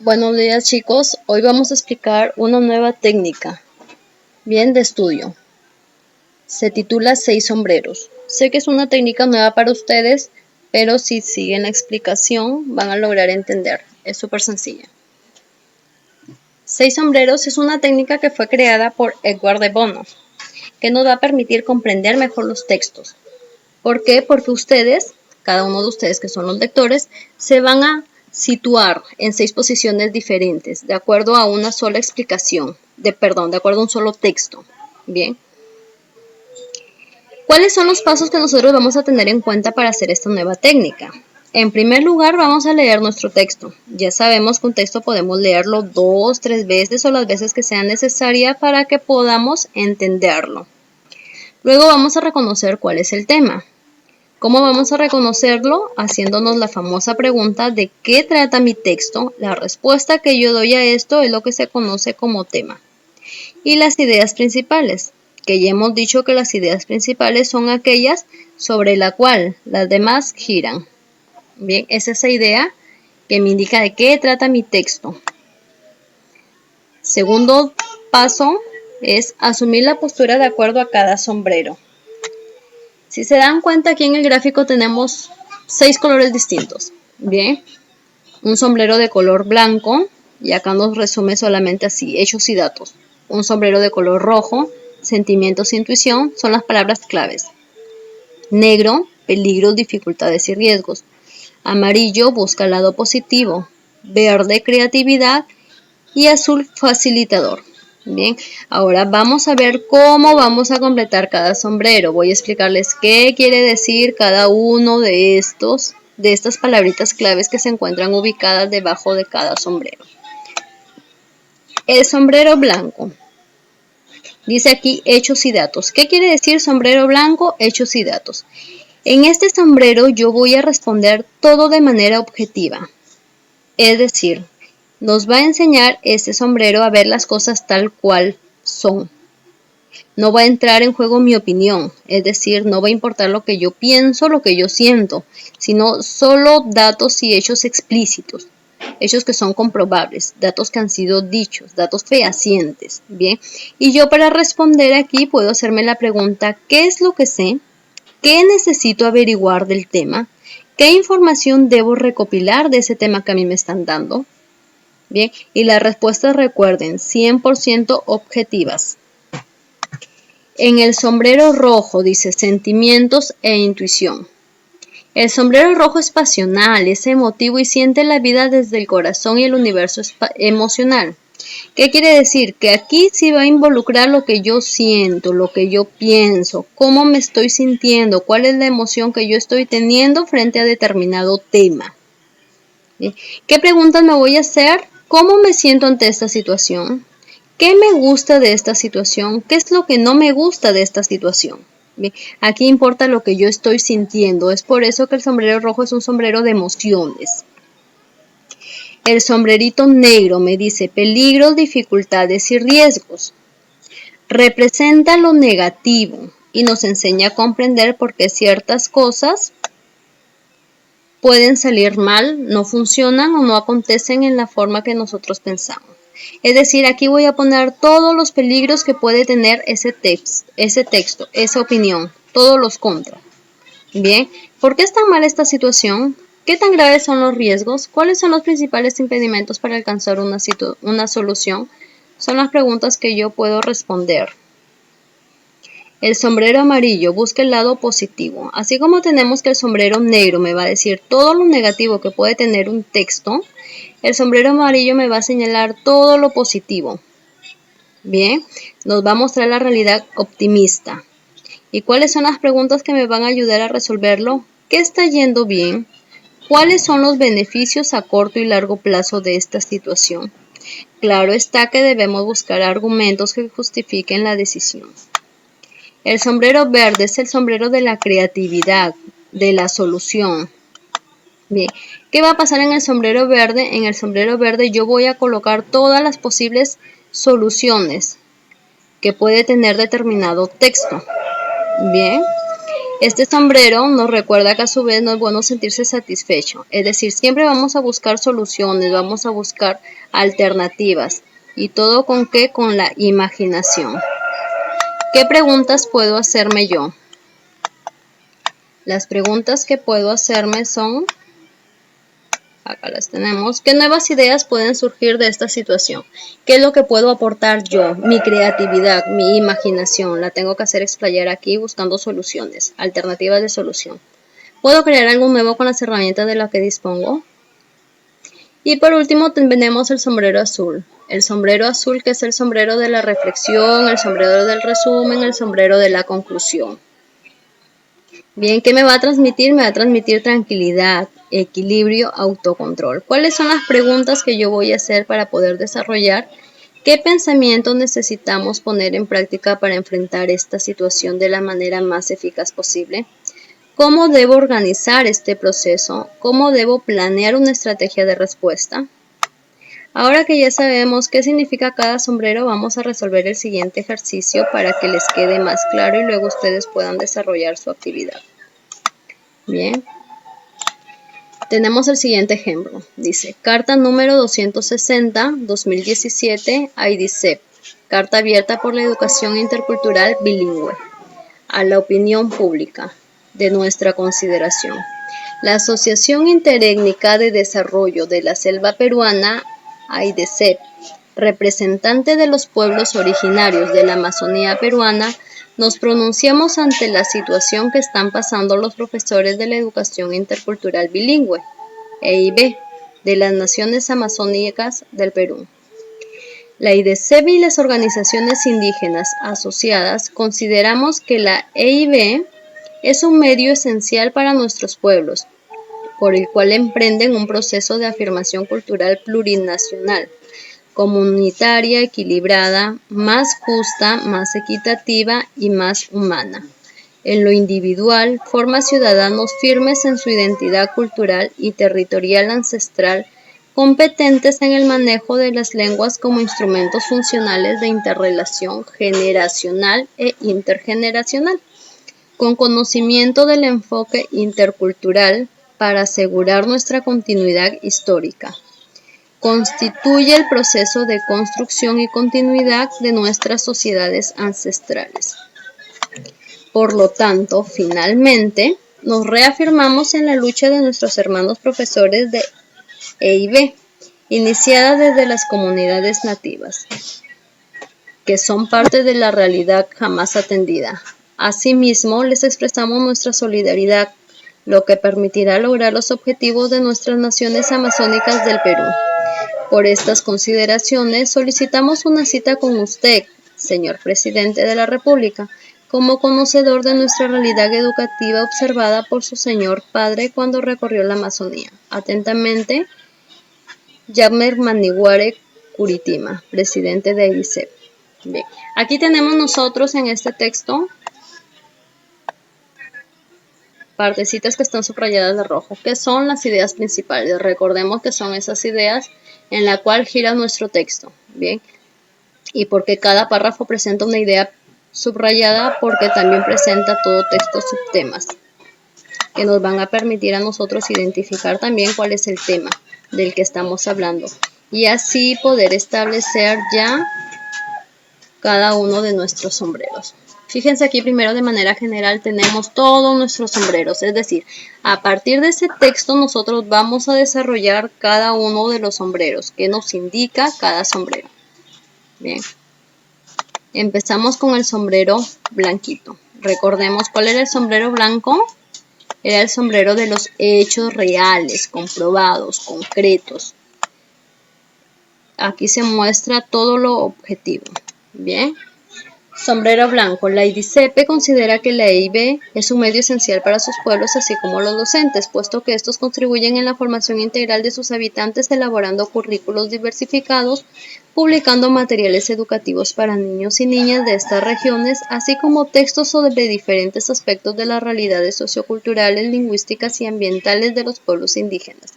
Buenos días chicos, hoy vamos a explicar una nueva técnica, bien de estudio. Se titula 6 sombreros. Sé que es una técnica nueva para ustedes, pero si siguen la explicación van a lograr entender. Es súper sencilla. 6 sombreros es una técnica que fue creada por Edward de Bono, que nos va a permitir comprender mejor los textos. ¿Por qué? Porque ustedes, cada uno de ustedes que son los lectores, se van a situar en 6 posiciones diferentes, de acuerdo a una sola explicación, de acuerdo a un solo texto. Bien. ¿Cuáles son los pasos que nosotros vamos a tener en cuenta para hacer esta nueva técnica? En primer lugar, vamos a leer nuestro texto. Ya sabemos que un texto podemos leerlo 2, 3 veces o las veces que sean necesarias para que podamos entenderlo. Luego vamos a reconocer cuál es el tema. ¿Cómo vamos a reconocerlo? Haciéndonos la famosa pregunta de ¿qué trata mi texto? La respuesta que yo doy a esto es lo que se conoce como tema. Y las ideas principales, que ya hemos dicho que las ideas principales son aquellas sobre la cual las demás giran. Bien, es esa idea que me indica de qué trata mi texto. Segundo paso es asumir la postura de acuerdo a cada sombrero. Si se dan cuenta, aquí en el gráfico tenemos 6 colores distintos. Bien, un sombrero de color blanco, y acá nos resume solamente así, hechos y datos. Un sombrero de color rojo, sentimientos e intuición, son las palabras claves. Negro, peligros, dificultades y riesgos. Amarillo, busca el lado positivo. Verde, creatividad. Y azul, facilitador. Bien, ahora vamos a ver cómo vamos a completar cada sombrero. Voy a explicarles qué quiere decir cada uno de estas palabritas claves que se encuentran ubicadas debajo de cada sombrero. El sombrero blanco. Dice aquí hechos y datos. ¿Qué quiere decir sombrero blanco, hechos y datos? En este sombrero yo voy a responder todo de manera objetiva. Es decir, nos va a enseñar este sombrero a ver las cosas tal cual son. No va a entrar en juego mi opinión, es decir, no va a importar lo que yo pienso, lo que yo siento, sino solo datos y hechos explícitos, hechos que son comprobables, datos que han sido dichos, datos fehacientes, ¿bien? Y yo para responder aquí puedo hacerme la pregunta, ¿qué es lo que sé? ¿Qué necesito averiguar del tema? ¿Qué información debo recopilar de ese tema que a mí me están dando? Bien, y las respuestas, recuerden, 100% objetivas. En el sombrero rojo dice sentimientos e intuición. El sombrero rojo es pasional, es emotivo y siente la vida desde el corazón y el universo emocional. ¿Qué quiere decir? Que aquí sí va a involucrar lo que yo siento, lo que yo pienso, cómo me estoy sintiendo, cuál es la emoción que yo estoy teniendo frente a determinado tema. ¿Qué preguntas me voy a hacer? ¿Cómo me siento ante esta situación? ¿Qué me gusta de esta situación? ¿Qué es lo que no me gusta de esta situación? Bien, aquí importa lo que yo estoy sintiendo. Es por eso que el sombrero rojo es un sombrero de emociones. El sombrerito negro me dice peligros, dificultades y riesgos. Representa lo negativo y nos enseña a comprender por qué ciertas cosas pueden salir mal, no funcionan o no acontecen en la forma que nosotros pensamos. Es decir, aquí voy a poner todos los peligros que puede tener ese texto, esa opinión, todos los contras. Bien, ¿por qué es tan mala esta situación? ¿Qué tan graves son los riesgos? ¿Cuáles son los principales impedimentos para alcanzar una solución? Son las preguntas que yo puedo responder. El sombrero amarillo busca el lado positivo. Así como tenemos que el sombrero negro me va a decir todo lo negativo que puede tener un texto, el sombrero amarillo me va a señalar todo lo positivo. Bien, nos va a mostrar la realidad optimista. ¿Y cuáles son las preguntas que me van a ayudar a resolverlo? ¿Qué está yendo bien? ¿Cuáles son los beneficios a corto y largo plazo de esta situación? Claro está que debemos buscar argumentos que justifiquen la decisión. El sombrero verde es el sombrero de la creatividad, de la solución. Bien, ¿qué va a pasar en el sombrero verde? En el sombrero verde yo voy a colocar todas las posibles soluciones que puede tener determinado texto. Bien, Este sombrero nos recuerda que a su vez no es bueno sentirse satisfecho, es decir, siempre vamos a buscar soluciones, vamos a buscar alternativas. ¿Y todo con qué? Con la imaginación. ¿Qué preguntas puedo hacerme yo? Las preguntas que puedo hacerme son, acá las tenemos, ¿qué nuevas ideas pueden surgir de esta situación? ¿Qué es lo que puedo aportar yo? Mi creatividad, mi imaginación, la tengo que hacer explayar aquí buscando soluciones, alternativas de solución. ¿Puedo crear algo nuevo con las herramientas de las que dispongo? Y por último tenemos el sombrero azul. El sombrero azul, que es el sombrero de la reflexión, el sombrero del resumen, el sombrero de la conclusión. Bien, ¿qué me va a transmitir? Me va a transmitir tranquilidad, equilibrio, autocontrol. ¿Cuáles son las preguntas que yo voy a hacer para poder desarrollar? ¿Qué pensamientos necesitamos poner en práctica para enfrentar esta situación de la manera más eficaz posible? ¿Cómo debo organizar este proceso? ¿Cómo debo planear una estrategia de respuesta? Ahora que ya sabemos qué significa cada sombrero, vamos a resolver el siguiente ejercicio para que les quede más claro y luego ustedes puedan desarrollar su actividad. Bien. Tenemos el siguiente ejemplo. Dice, carta número 260, 2017, a IDICEP. Carta abierta por la educación intercultural bilingüe. A la opinión pública de nuestra consideración. La Asociación Interétnica de Desarrollo de la Selva Peruana, AIDESEP, representante de los pueblos originarios de la Amazonía peruana, nos pronunciamos ante la situación que están pasando los profesores de la educación intercultural bilingüe, EIB, de las naciones amazónicas del Perú. La IDESEP y las organizaciones indígenas asociadas consideramos que la EIB es un medio esencial para nuestros pueblos, por el cual emprenden un proceso de afirmación cultural plurinacional, comunitaria, equilibrada, más justa, más equitativa y más humana. En lo individual, forma ciudadanos firmes en su identidad cultural y territorial ancestral, competentes en el manejo de las lenguas como instrumentos funcionales de interrelación generacional e intergeneracional, con conocimiento del enfoque intercultural para asegurar nuestra continuidad histórica. Constituye el proceso de construcción y continuidad de nuestras sociedades ancestrales. Por lo tanto, finalmente, nos reafirmamos en la lucha de nuestros hermanos profesores de EIB, iniciada desde las comunidades nativas, que son parte de la realidad jamás atendida. Asimismo, les expresamos nuestra solidaridad, lo que permitirá lograr los objetivos de nuestras naciones amazónicas del Perú. Por estas consideraciones, solicitamos una cita con usted, señor presidente de la República, como conocedor de nuestra realidad educativa observada por su señor padre cuando recorrió la Amazonía. Atentamente, Yammer Maniguare Curitima, presidente de IDICEP. Bien, aquí tenemos nosotros en este texto partecitas que están subrayadas de rojo, que son las ideas principales. Recordemos que son esas ideas en la cual gira nuestro texto, ¿bien? Y porque cada párrafo presenta una idea subrayada, porque también presenta todo texto subtemas, que nos van a permitir a nosotros identificar también cuál es el tema del que estamos hablando, y así poder establecer ya cada uno de nuestros sombreros. Fíjense aquí primero de manera general tenemos todos nuestros sombreros, es decir, a partir de ese texto nosotros vamos a desarrollar cada uno de los sombreros, que nos indica cada sombrero. Bien, empezamos con el sombrero blanquito. Recordemos cuál era el sombrero blanco. Era el sombrero de los hechos reales, comprobados, concretos. Aquí se muestra todo lo objetivo. Bien. Sombrero blanco. La IDICEP considera que la EIB es un medio esencial para sus pueblos, así como los docentes, puesto que estos contribuyen en la formación integral de sus habitantes, elaborando currículos diversificados, publicando materiales educativos para niños y niñas de estas regiones, así como textos sobre diferentes aspectos de las realidades socioculturales, lingüísticas y ambientales de los pueblos indígenas.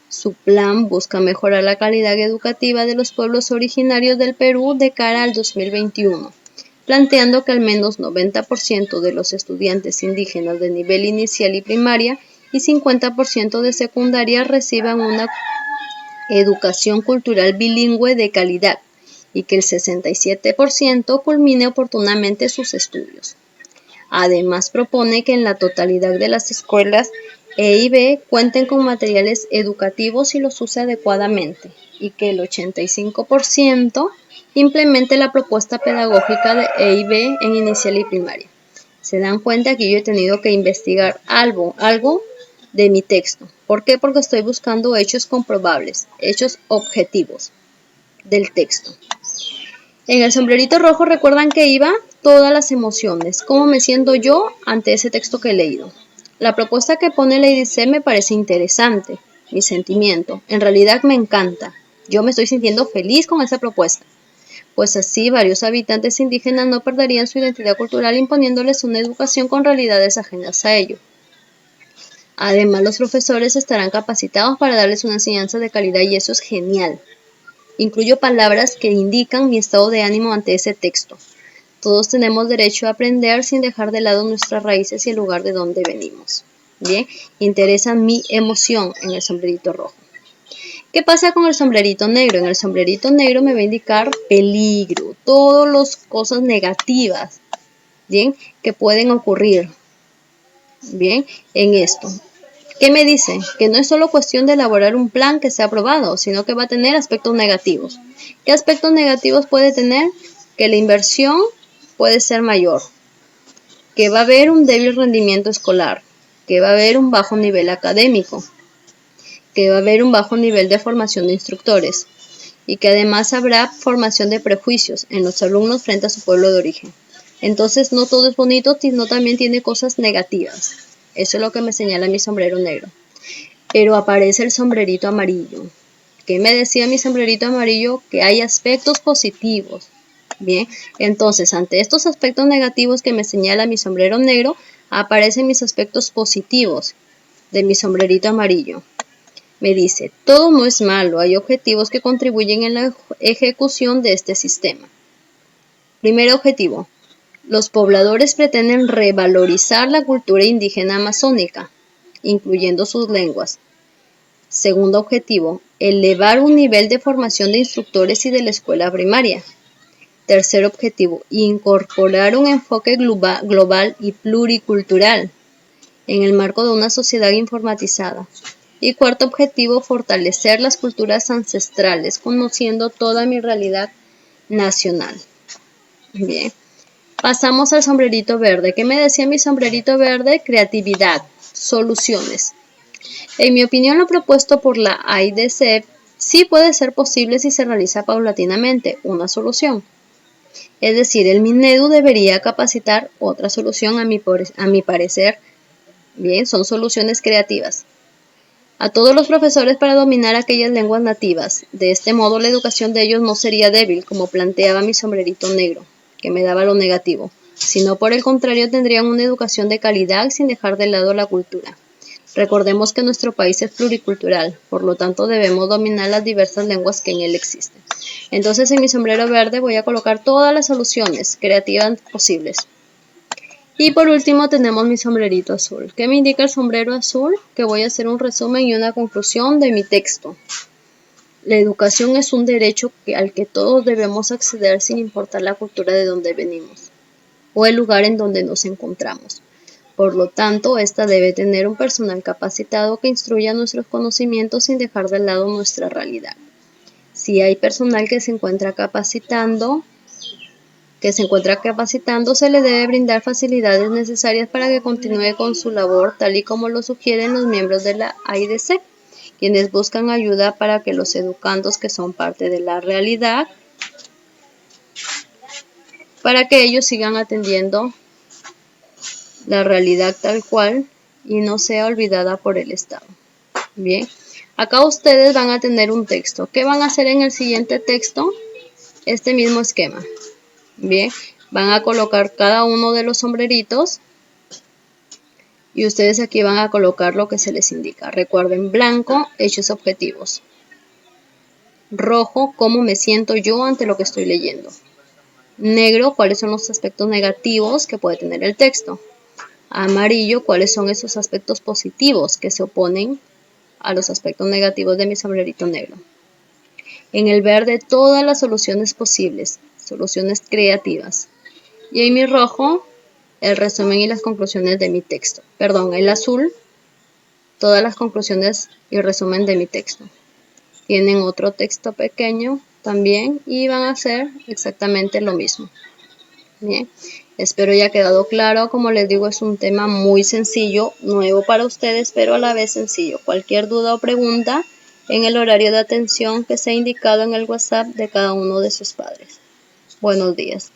Su plan busca mejorar la calidad educativa de los pueblos originarios del Perú de cara al 2021. planteando que al menos 90% de los estudiantes indígenas de nivel inicial y primaria y 50% de secundaria reciban una educación cultural bilingüe de calidad y que el 67% culmine oportunamente sus estudios. Además, propone que en la totalidad de las escuelas EIB cuenten con materiales educativos y los use adecuadamente y que el 85% implemente la propuesta pedagógica de EIB en inicial y primaria. Se dan cuenta que yo he tenido que investigar algo de mi texto. ¿Por qué? Porque estoy buscando hechos comprobables, hechos objetivos del texto. En el sombrerito rojo recuerdan que iba todas las emociones, cómo me siento yo ante ese texto que he leído. La propuesta que pone Lady C me parece interesante, mi sentimiento, en realidad me encanta. Yo me estoy sintiendo feliz con esa propuesta, pues así varios habitantes indígenas no perderían su identidad cultural imponiéndoles una educación con realidades ajenas a ello. Además, los profesores estarán capacitados para darles una enseñanza de calidad y eso es genial. Incluyo palabras que indican mi estado de ánimo ante ese texto. Todos tenemos derecho a aprender sin dejar de lado nuestras raíces y el lugar de donde venimos. Bien, interesa mi emoción en el sombrerito rojo. ¿Qué pasa con el sombrerito negro? En el sombrerito negro me va a indicar peligro, todas las cosas negativas, bien, que pueden ocurrir, bien, en esto. ¿Qué me dice? Que no es solo cuestión de elaborar un plan que sea aprobado, sino que va a tener aspectos negativos. ¿Qué aspectos negativos puede tener? Que la inversión puede ser mayor, que va a haber un débil rendimiento escolar, que va a haber un bajo nivel académico, que va a haber un bajo nivel de formación de instructores y que además habrá formación de prejuicios en los alumnos frente a su pueblo de origen. Entonces no todo es bonito, sino también tiene cosas negativas. Eso es lo que me señala mi sombrero negro. Pero aparece el sombrerito amarillo. ¿Qué me decía mi sombrerito amarillo? Que hay aspectos positivos. Bien, entonces ante estos aspectos negativos que me señala mi sombrero negro, aparecen mis aspectos positivos de mi sombrerito amarillo. Me dice, todo no es malo, hay objetivos que contribuyen en la ejecución de este sistema. Primer objetivo, los pobladores pretenden revalorizar la cultura indígena amazónica, incluyendo sus lenguas. Segundo objetivo, elevar un nivel de formación de instructores y de la escuela primaria. Tercer objetivo, incorporar un enfoque global y pluricultural en el marco de una sociedad informatizada. Y cuarto objetivo, fortalecer las culturas ancestrales, conociendo toda mi realidad nacional. Bien. Pasamos al sombrerito verde. ¿Qué me decía mi sombrerito verde? Creatividad, soluciones. En mi opinión, lo propuesto por la AIDC sí puede ser posible si se realiza paulatinamente una solución. Es decir, el Minedu debería capacitar otra solución a mi parecer. Bien, son soluciones creativas. A todos los profesores para dominar aquellas lenguas nativas. De este modo, la educación de ellos no sería débil, como planteaba mi sombrerito negro, que me daba lo negativo, sino por el contrario tendrían una educación de calidad sin dejar de lado la cultura. Recordemos que nuestro país es pluricultural, por lo tanto debemos dominar las diversas lenguas que en él existen. Entonces en mi sombrero verde voy a colocar todas las soluciones creativas posibles. Y por último tenemos mi sombrerito azul. ¿Qué me indica el sombrero azul? Que voy a hacer un resumen y una conclusión de mi texto. La educación es un derecho al que todos debemos acceder sin importar la cultura de donde venimos o el lugar en donde nos encontramos. Por lo tanto, esta debe tener un personal capacitado que instruya nuestros conocimientos sin dejar de lado nuestra realidad. Si hay personal que se encuentra capacitando, se le debe brindar facilidades necesarias para que continúe con su labor, tal y como lo sugieren los miembros de la AIDC, quienes buscan ayuda para que los educandos que son parte de la realidad, para que ellos sigan atendiendo la realidad tal cual y no sea olvidada por el Estado. Bien, acá ustedes van a tener un texto. ¿Qué van a hacer en el siguiente texto? Este mismo esquema. Bien, van a colocar cada uno de los sombreritos y ustedes aquí van a colocar lo que se les indica. Recuerden, blanco, hechos objetivos. Rojo, cómo me siento yo ante lo que estoy leyendo. Negro, cuáles son los aspectos negativos que puede tener el texto. Amarillo, cuáles son esos aspectos positivos que se oponen a los aspectos negativos de mi sombrerito negro. En el verde, todas las soluciones posibles, soluciones creativas. Y en mi rojo, el resumen y las conclusiones de mi texto. Perdón, el azul, todas las conclusiones y resumen de mi texto. Tienen otro texto pequeño también y van a hacer exactamente lo mismo. Bien, espero haya quedado claro. Como les digo, es un tema muy sencillo, nuevo para ustedes, pero a la vez sencillo. Cualquier duda o pregunta en el horario de atención que sea indicado en el WhatsApp de cada uno de sus padres. Buenos días.